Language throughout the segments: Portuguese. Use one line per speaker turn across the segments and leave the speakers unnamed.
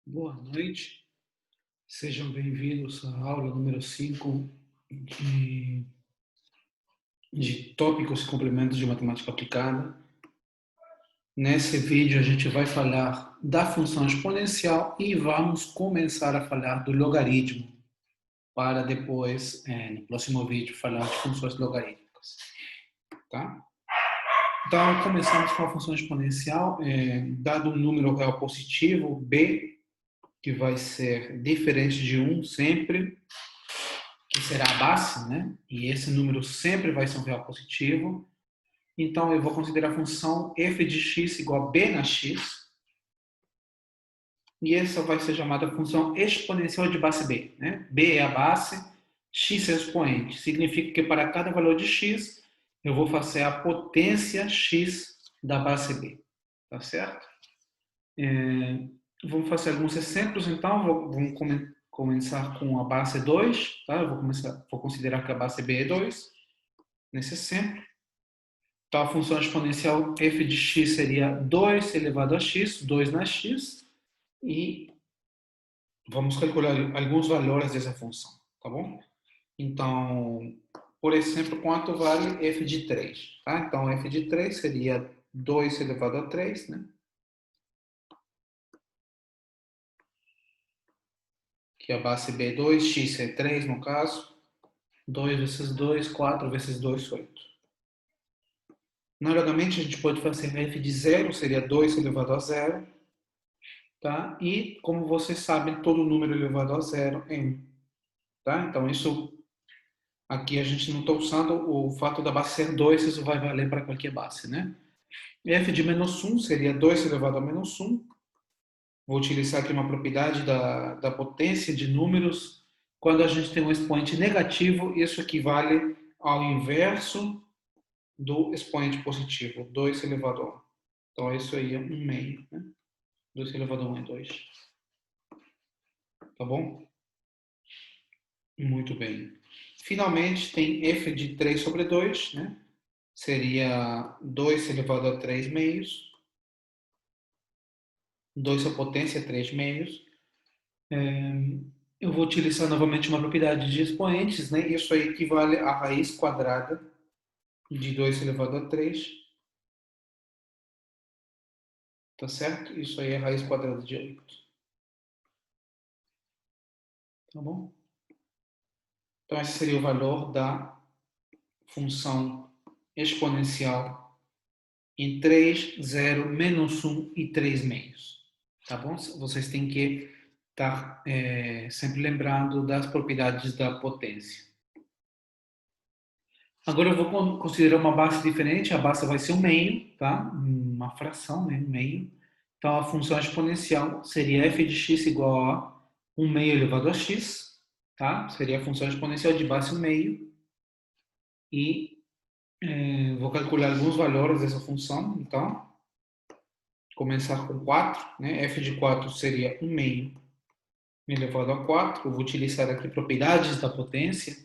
Boa noite, sejam bem-vindos à aula número 5 de tópicos e complementos de matemática aplicada. Nesse vídeo a gente vai falar da função exponencial e vamos começar a falar do logaritmo, para depois, no próximo vídeo, falar de funções logarítmicas. Tá? Então, começamos com a função exponencial. Dado um número real positivo, b, que vai ser diferente de 1 sempre, que será a base, né? E esse número sempre vai ser um real positivo. Então, eu vou considerar a função f de x igual a b na x. E essa vai ser chamada função exponencial de base b, né? B é a base, x é o expoente. Significa que para cada valor de x, eu vou fazer a potência x da base b. Tá certo? Vamos fazer alguns exemplos, então. Vamos começar com a base 2, tá? Vou considerar que a base b é 2, nesse exemplo. Então, a função exponencial f de x seria 2 elevado a x, 2 na x, e vamos calcular alguns valores dessa função, tá bom? Então, por exemplo, quanto vale f de 3? Tá? Então, f de 3 seria 2 elevado a 3, né? Que a base b é 2, x é 3 no caso. 2 vezes 2, 4 vezes 2, 8. Analogamente, a gente pode fazer f de 0, seria 2 elevado a 0. Tá? E, como vocês sabem, todo número elevado a 0 é 1. Tá? Então, isso aqui a gente não está usando o fato da base ser 2, isso vai valer para qualquer base. Né? F de menos 1 seria 2 elevado a menos 1. Vou utilizar aqui uma propriedade da potência de números. Quando a gente tem um expoente negativo, isso equivale ao inverso do expoente positivo, 2 elevado a 1. Então, isso aí é 1 meio. Né? 2 elevado a 1 é 2. Tá bom? Muito bem. Finalmente, tem f de 3 sobre 2, né? Seria 2 elevado a 3 meios. 2 a potência 3 meios. Eu vou utilizar novamente uma propriedade de expoentes, né? Isso aí equivale à raiz quadrada de 2 elevado a 3. Tá certo? Isso aí é a raiz quadrada de 8. Tá bom? Então, esse seria o valor da função exponencial em 3, 0, menos 1 e 3 meios. Tá bom? Vocês têm que estar sempre lembrando das propriedades da potência. Agora eu vou considerar uma base diferente. A base vai ser um meio, tá? Uma fração, né? Um meio. Então, a função exponencial seria f de x igual a 1 meio elevado a x, tá? Seria a função exponencial de base 1 meio. E vou calcular alguns valores dessa função, então. Começar com 4, né? F de 4 seria 1 meio elevado a 4. Eu vou utilizar aqui propriedades da potência,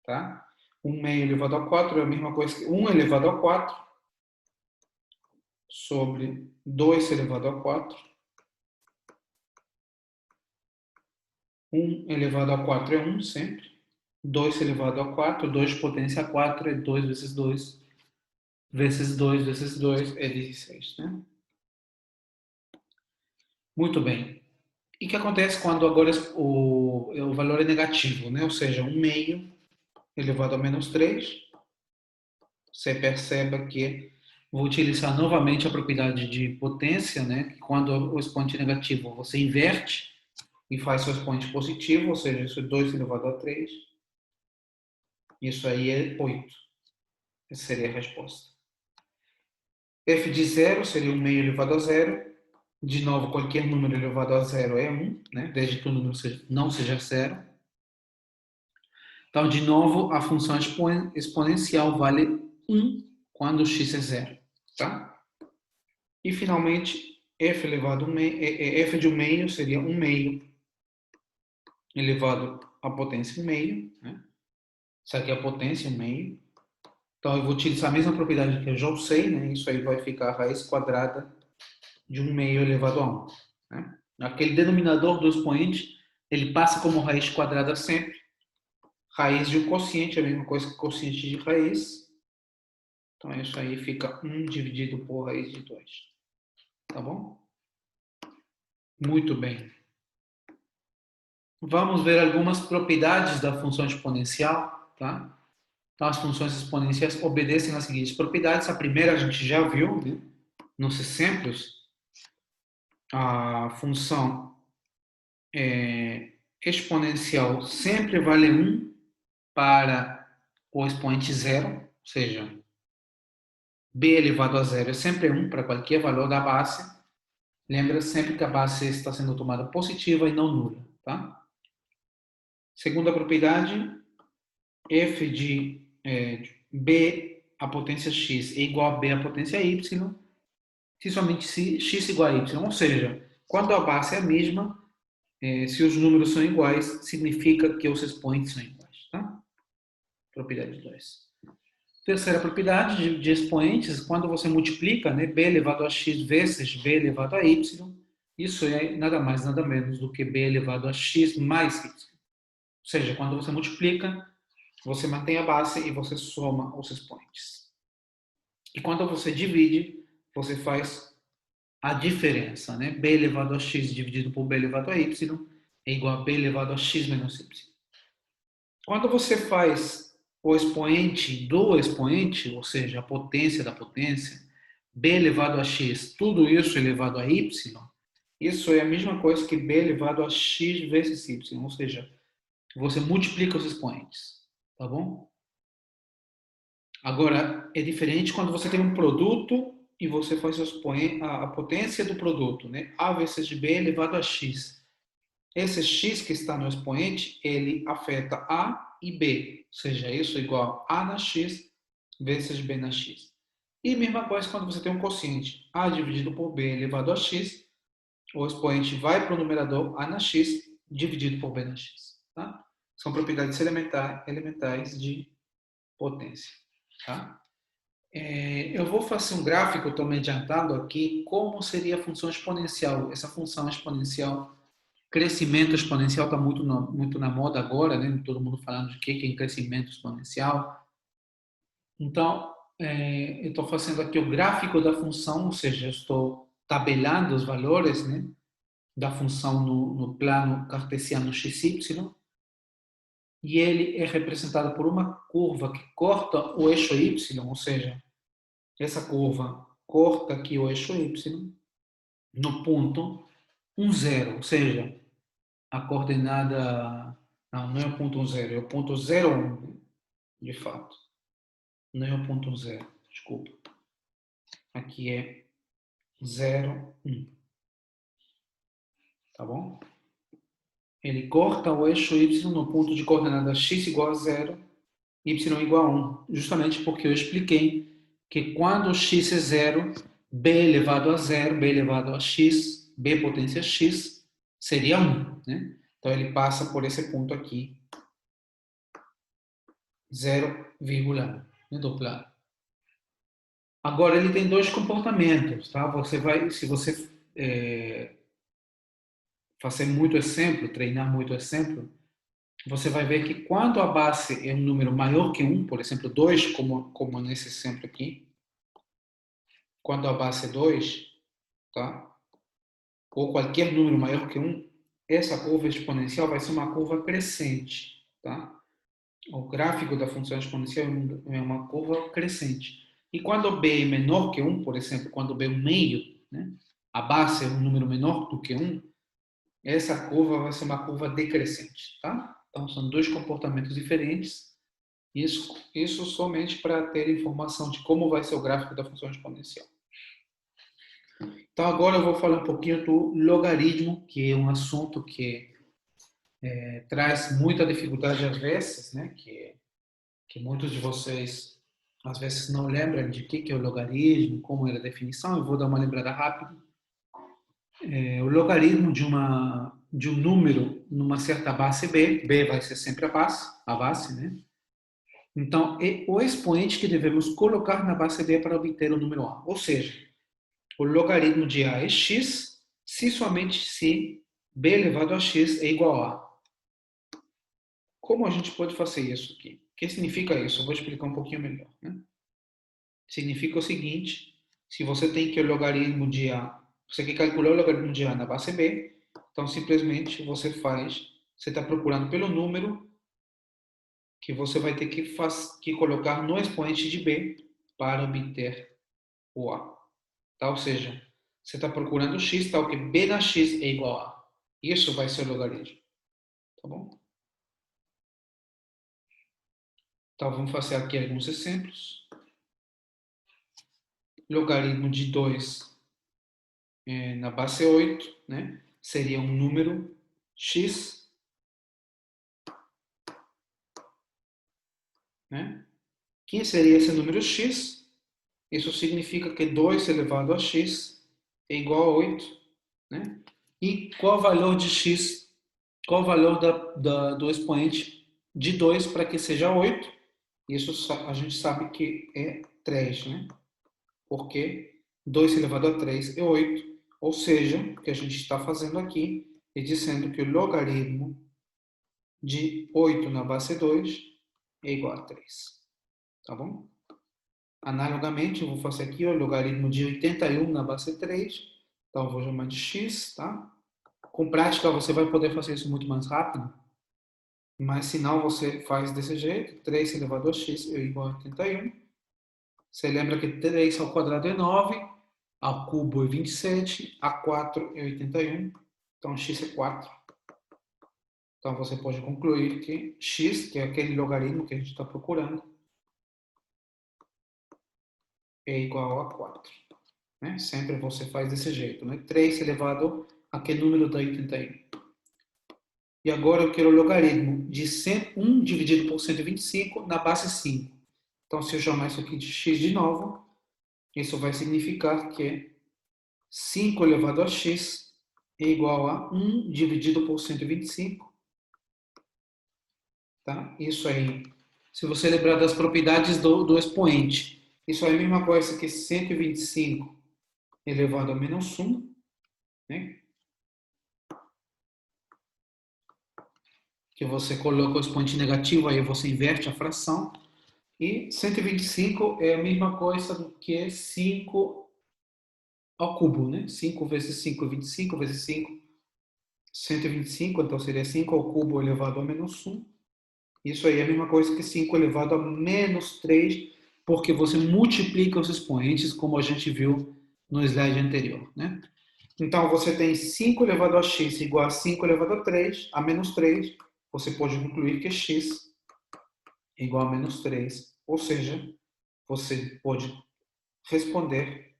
tá? 1 meio elevado a 4 é a mesma coisa que 1 elevado a 4 sobre 2 elevado a 4. 1 elevado a 4 é 1 sempre. 2 elevado a 4, 2 potência a 4 é 2 vezes 2. Vezes 2 vezes 2 é 16, né? Muito bem. E o que acontece quando agora o valor é negativo, né? Ou seja, 1 meio elevado a menos 3. Você percebe que vou utilizar novamente a propriedade de potência, né? Que quando o expoente é negativo, você inverte e faz seu expoente positivo, ou seja, isso é 2 elevado a 3. Isso aí é 8. Essa seria a resposta. F de 0 seria 1 meio elevado a 0. De novo, qualquer número elevado a 0 é 1, né? Desde que o número não seja 0. Então, de novo, a função exponencial vale 1 quando x é 0. Tá? E, finalmente, f elevado a 1 meio, f de 1 meio seria 1 meio elevado à potência 1 meio. Né? Isso aqui é a potência 1 meio. Então, eu vou utilizar a mesma propriedade que eu já usei. Né? Isso aí vai ficar a raiz quadrada de 1 meio elevado a 1. Né? Aquele denominador do expoente, ele passa como raiz quadrada sempre. Raiz de um quociente é a mesma coisa que quociente de raiz. Então, isso aí fica 1 dividido por raiz de 2. Tá bom? Muito bem. Vamos ver algumas propriedades da função exponencial, tá? Então, as funções exponenciais obedecem às seguintes propriedades. A primeira a gente já viu, né? Nos exemplos, a função exponencial sempre vale 1 para o expoente zero, ou seja, b elevado a zero é sempre 1 para qualquer valor da base. Lembra sempre que a base está sendo tomada positiva e não nula, tá? Segunda propriedade, f de b à potência x é igual a b à potência y, se somente se x igual a y. Ou seja, quando a base é a mesma, se os números são iguais, significa que os expoentes são iguais, tá? Propriedade 2. Terceira propriedade de expoentes, quando você multiplica, né, b elevado a x vezes b elevado a y, isso é nada mais, nada menos do que b elevado a x mais y. Ou seja, quando você multiplica, você mantém a base e você soma os expoentes. E quando você divide, você faz a diferença, né? B elevado a x dividido por b elevado a y é igual a b elevado a x menos y. Quando você faz o expoente do expoente, ou seja, a potência da potência, b elevado a x, tudo isso elevado a y, isso é a mesma coisa que b elevado a x vezes y, ou seja, você multiplica os expoentes, tá bom? Agora, é diferente quando você tem um produto e você faz a potência do produto, né? A vezes b elevado a x. Esse x que está no expoente, ele afeta a e b, ou seja, isso é igual a na x vezes b na x. E mesma coisa quando você tem um quociente, a dividido por b elevado a x, o expoente vai para o numerador a na x dividido por b na x. Tá? São propriedades elementais de potência. Tá? Eu vou fazer um gráfico, estou me adiantando aqui, como seria a função exponencial. Essa função exponencial, crescimento exponencial está muito na moda agora, né? Todo mundo falando de que é crescimento exponencial. Então, eu estou fazendo aqui o gráfico da função, ou seja, eu estou tabelando os valores, né, da função no plano cartesiano xy, e ele é representado por uma curva que corta o eixo y, ou seja, essa curva corta aqui o eixo y no ponto 1, 0, ou seja, a coordenada... Não é o ponto 1, 0, é o ponto 0, 1, de fato. Não é o ponto 0, desculpa. Aqui é 0, 1. Tá bom? Ele corta o eixo y no ponto de coordenada x igual a 0, y igual a 1, justamente porque eu expliquei que quando x é 0, b elevado a 0, b elevado a x, b potência x, seria 1. Né? Então, ele passa por esse ponto aqui, 0,1, né, do plano. Agora, ele tem dois comportamentos. Tá? Se você fazer muito exemplo, treinar muito exemplo, você vai ver que quando a base é um número maior que 1, por exemplo, 2, como nesse exemplo aqui, quando a base é 2, tá? Ou qualquer número maior que 1, essa curva exponencial vai ser uma curva crescente. Tá? O gráfico da função exponencial é uma curva crescente. E quando b é menor que 1, por exemplo, quando b é um meio, né? A base é um número menor do que 1, essa curva vai ser uma curva decrescente. Tá? Então, são dois comportamentos diferentes. Isso somente para ter informação de como vai ser o gráfico da função exponencial. Então, agora eu vou falar um pouquinho do logaritmo, que é um assunto que traz muita dificuldade às vezes, né? Que muitos de vocês às vezes não lembram de que é o logaritmo, como é a definição. Eu vou dar uma lembrada rápida. O logaritmo de um número numa certa base b vai ser sempre a base, né? Então, é o expoente que devemos colocar na base b para obter o número a. Ou seja, o logaritmo de a é x se somente se b elevado a x é igual a. Como a gente pode fazer isso aqui? O que significa isso? Eu vou explicar um pouquinho melhor. Né? Significa o seguinte, se você tem que o logaritmo de A, você quer calcular o logaritmo de A na base B, então simplesmente você está procurando pelo número que você vai ter que colocar no expoente de B para obter o A. Tá? Ou seja, você está procurando x, tal que b na x é igual a. Isso vai ser o logaritmo. Tá bom? Então, vamos fazer aqui alguns exemplos. Logaritmo de 2 na base 8, né? Seria um número x, né? Quem seria esse número x? Isso significa que 2 elevado a x é igual a 8, né? E qual o valor de x? Qual o valor do expoente de 2 para que seja 8? Isso a gente sabe que é 3, né? Porque 2 elevado a 3 é 8. Ou seja, o que a gente está fazendo aqui é dizendo que o logaritmo de 8 na base 2 é igual a 3. Tá bom? Analogamente, eu vou fazer aqui o logaritmo de 81 na base 3. Então, eu vou chamar de x, tá? Com prática, você vai poder fazer isso muito mais rápido. Mas se não, você faz desse jeito. 3 elevado a x é igual a 81. Você lembra que 3 ao quadrado é 9, ao cubo é 27, a 4 é 81. Então, x é 4. Então, você pode concluir que x, que é aquele logaritmo que a gente está procurando, é igual a 4. Né? Sempre você faz desse jeito. Né? 3 elevado a que número dá 81? E agora eu quero o logaritmo de 1 dividido por 125 na base 5. Então, se eu chamar isso aqui de x de novo, isso vai significar que 5 elevado a x é igual a 1 dividido por 125. Tá? Isso aí. Se você lembrar das propriedades do expoente, isso é a mesma coisa que 125 elevado a menos 1. Né? Que você coloca o expoente negativo, aí você inverte a fração. E 125 é a mesma coisa do que 5 ao cubo, né? 5 vezes 5 é 25, vezes 5, 125, então seria 5 ao cubo elevado a menos 1. Isso aí é a mesma coisa que 5 elevado a menos 3, porque você multiplica os expoentes, como a gente viu no slide anterior, né? Então, você tem 5 elevado a x igual a 5 elevado a 3, a menos 3. Você pode concluir que x é igual a menos 3. Ou seja, você pode responder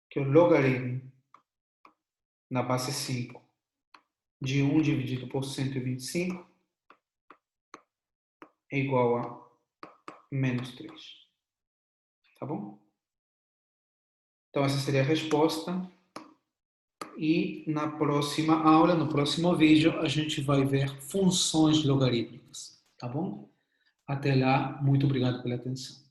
que o logaritmo na base 5 de 1 dividido por 125 é igual a menos 3. Tá bom? Então, essa seria a resposta. E na próxima aula, no próximo vídeo, a gente vai ver funções logarítmicas. Tá bom? Até lá, muito obrigado pela atenção.